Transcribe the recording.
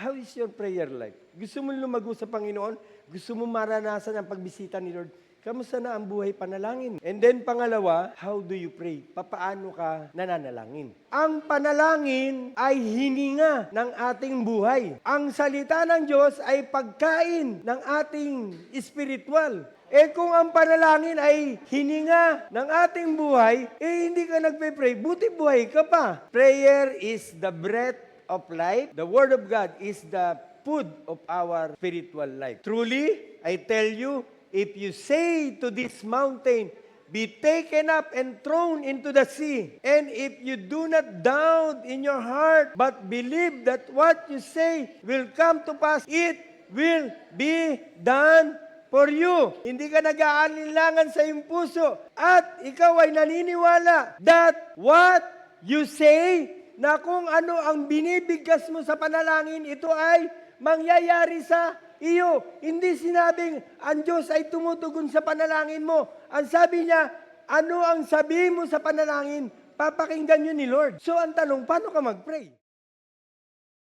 How is your prayer life? Gusto mo lumago sa Panginoon? Gusto mo maranasan ang pagbisita ni Lord? Kamusta na ang buhay panalangin? And then pangalawa, how do you pray? Papaano ka nananalangin? Ang panalangin ay hininga ng ating buhay. Ang salita ng Diyos ay pagkain ng ating spiritual. Kung ang panalangin ay hininga ng ating buhay, hindi ka nagpe-pray, buti buhay ka pa. Prayer is the breath of life. The Word of God is the food of our spiritual life. Truly, I tell you, if you say to this mountain, be taken up and thrown into the sea, and if you do not doubt in your heart, but believe that what you say will come to pass, it will be done for you. Hindi ka nag-aalinlangan sa iyong puso, at ikaw ay naniniwala that what you say, na kung ano ang binibigkas mo sa panalangin, ito ay mangyayari sa iyo. Hindi sinabing ang Diyos ay tumutugon sa panalangin mo. Ang sabi niya, ano ang sabihin mo sa panalangin, papakinggan yun ni Lord. So ang tanong, paano ka mag-pray?